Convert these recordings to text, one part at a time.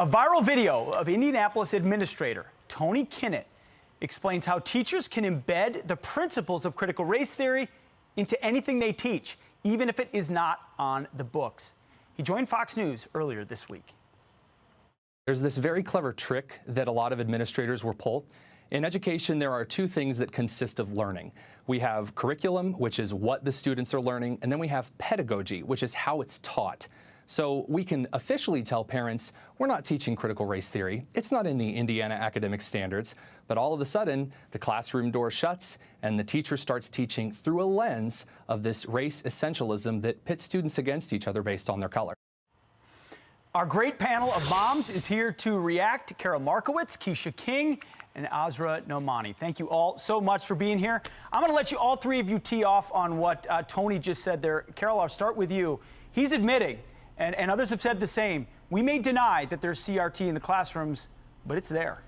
A viral video of Indianapolis administrator Tony Kinnett explains how teachers can embed the principles of critical race theory into anything they teach, even if it is not on the books. He joined Fox News earlier this week. There's this very clever trick that a lot of administrators will pull. In education, there are two things that consist of learning. We have curriculum, which is what the students are learning, and then we have pedagogy, which is how it's taught. So we can officially tell parents, we're not teaching critical race theory. It's not in the Indiana academic standards. But all of a sudden, the classroom door shuts and the teacher starts teaching through a lens of this race essentialism that pits students against each other based on their color. Our great panel of moms is here to react. Carol Markowitz, Keisha King, and Azra Nomani. Thank you all so much for being here. I'm going to let you, all three of you, tee off on what Tony just said there. Carol, I'll start with you. He's admitting, and others have said the same, we may deny that there's CRT in the classrooms, but it's there.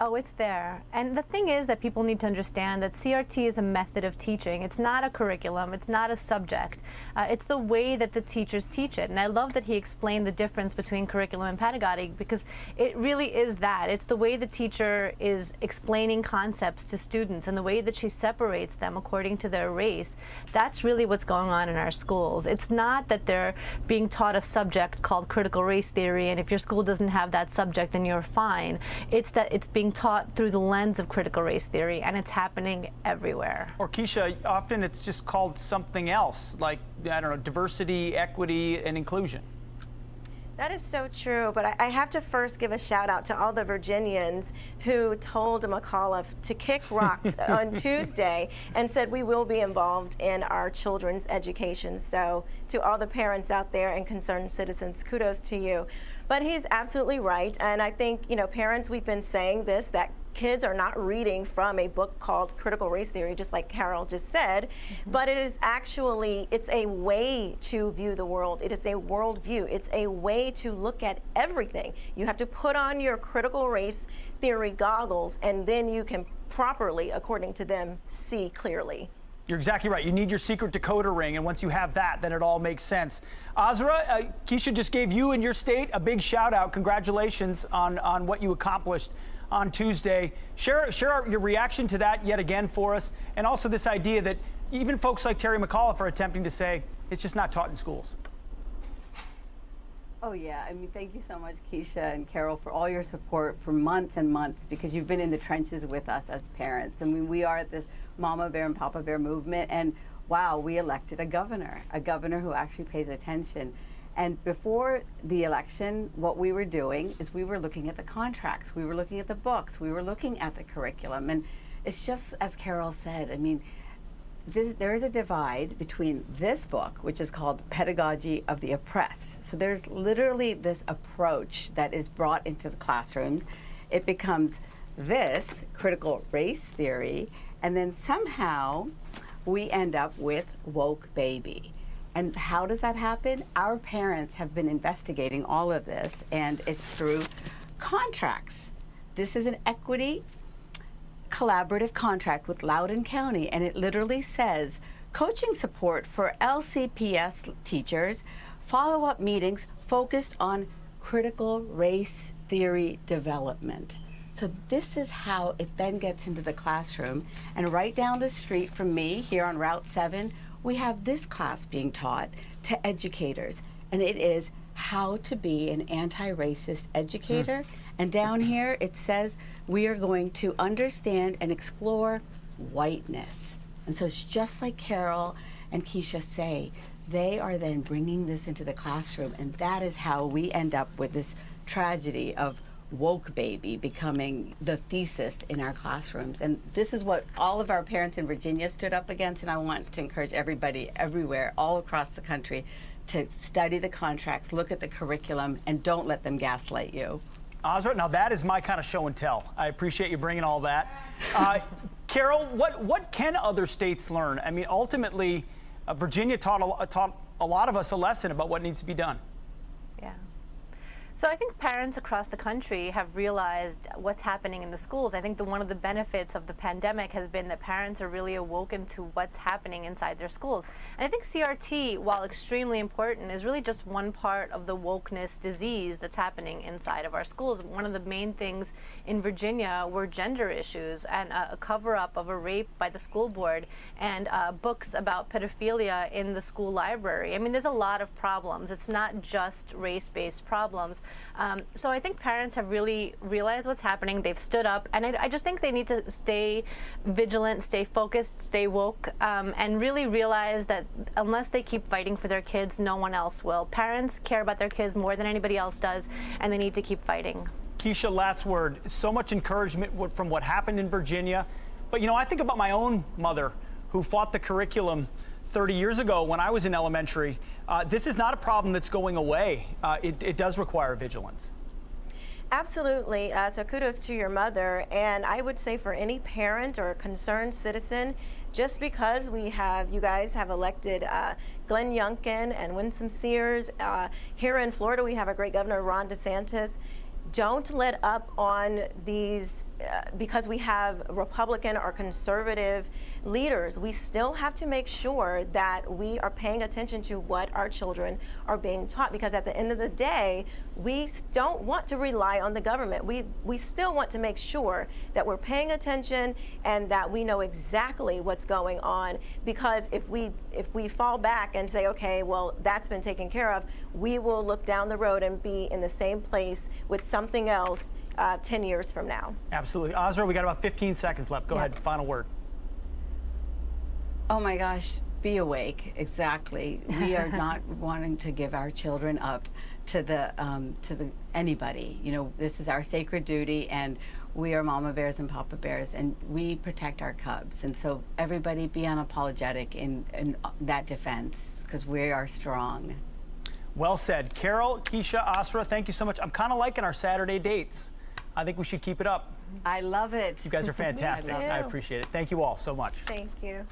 Oh, it's there. And the thing is that people need to understand that CRT is a method of teaching. It's not a curriculum. It's not a subject. It's the way that the teachers teach it. And I love that he explained the difference between curriculum and pedagogy, because it really is that. It's the way the teacher is explaining concepts to students and the way that she separates them according to their race. That's really what's going on in our schools. It's not that they're being taught a subject called critical race theory, and if your school doesn't have that subject, then you're fine. It's that it's being taught through the lens of critical race theory, and it's happening everywhere. Or Keisha, often it's just called something else, like, I don't know, diversity, equity, and inclusion. That is so true, but I have to first give a shout out to all the Virginians who told McAuliffe to kick rocks on Tuesday and said we will be involved in our children's education. So to all the parents out there and concerned citizens, kudos to you. But he's absolutely right, and I think, you know, parents, we've been saying this, that kids are not reading from a book called Critical Race Theory, just like Carol just said, but it is actually, it's a way to view the world. It is a worldview. It's a way to look at everything. You have to put on your critical race theory goggles, and then you can properly, according to them, see clearly. You're exactly right. You need your secret decoder ring, and once you have that, then it all makes sense. Azra, Keisha just gave you and your state a big shout out. Congratulations on what you accomplished on Tuesday. Share your reaction to that yet again for us, and also this idea that even folks like Terry McAuliffe are attempting to say it's just not taught in schools. Oh yeah, I mean, thank you so much, Keisha and Carol, for all your support for months and months, because you've been in the trenches with us as parents. I mean, we are at this Mama Bear and Papa Bear movement, and wow, we elected a governor who actually pays attention. And before the election, what we were doing is we were looking at the contracts, we were looking at the books, we were looking at the curriculum, and it's just as Carol said, I mean, there is a divide between this book, which is called Pedagogy of the Oppressed. So there's literally this approach that is brought into the classrooms. It becomes this critical race theory, and then somehow we end up with woke baby. And how does that happen? Our parents have been investigating all of this, and it's through contracts. This is an equity collaborative contract with Loudoun County, and it literally says coaching support for LCPS teachers, follow-up meetings focused on critical race theory development. So this is how it then gets into the classroom, and right down the street from me here on Route 7, we have this class being taught to educators, and it is how to be an anti-racist educator. And down here it says we are going to understand and explore whiteness. And so it's just like Carol and Keisha say, they are then bringing this into the classroom, and that is how we end up with this tragedy of woke baby becoming the thesis in our classrooms. And this is what all of our parents in Virginia stood up against, and I want to encourage everybody everywhere, all across the country, to study the contracts, look at the curriculum, and don't let them gaslight you. Azra, now that is my kind of show and tell. I appreciate you bringing all that. Carol, what can other states learn? I mean, ultimately, Virginia taught a lot of us a lesson about what needs to be done. Yeah. So I think parents across the country have realized what's happening in the schools. I think one of the benefits of the pandemic has been that parents are really awoken to what's happening inside their schools. And I think CRT, while extremely important, is really just one part of the wokeness disease that's happening inside of our schools. One of the main things in Virginia were gender issues and a cover-up of a rape by the school board and books about pedophilia in the school library. I mean, there's a lot of problems. It's not just race-based problems. So I think parents have really realized what's happening. They've stood up, and I just think they need to stay vigilant, stay focused, stay woke, and really realize that unless they keep fighting for their kids, no one else will. Parents care about their kids more than anybody else does, and they need to keep fighting. Keisha, last word. So much encouragement from what happened in Virginia. But, you know, I think about my own mother who fought the curriculum 30 years ago when I was in elementary. This is not a problem that's going away. It does require vigilance. Absolutely. So kudos to your mother. And I would say for any parent or concerned citizen, just because you guys have elected Glenn Youngkin and Winsome Sears, here in Florida we have a great governor, Ron DeSantis. Don't let up on these because we have Republican or conservative leaders. We still have to make sure that we are paying attention to what our children are being taught, because at the end of the day, we don't want to rely on the government. We still want to make sure that we're paying attention and that we know exactly what's going on, because if we fall back and say, okay, well, that's been taken care of, we will look down the road and be in the same place with something else 10 years from now. Absolutely. Azra, we got about 15 seconds left. Go ahead, final word. Oh my gosh, be awake. Exactly. We are not wanting to give our children up to anybody. You know, this is our sacred duty, and we are mama bears and papa bears, and we protect our cubs. And so everybody be unapologetic in that defense, because we are strong. Well said. Carol, Keisha, Asra, thank you so much. I'm kind of liking our Saturday dates. I think we should keep it up. I love it. You guys are fantastic. I appreciate it. Thank you all so much. Thank you.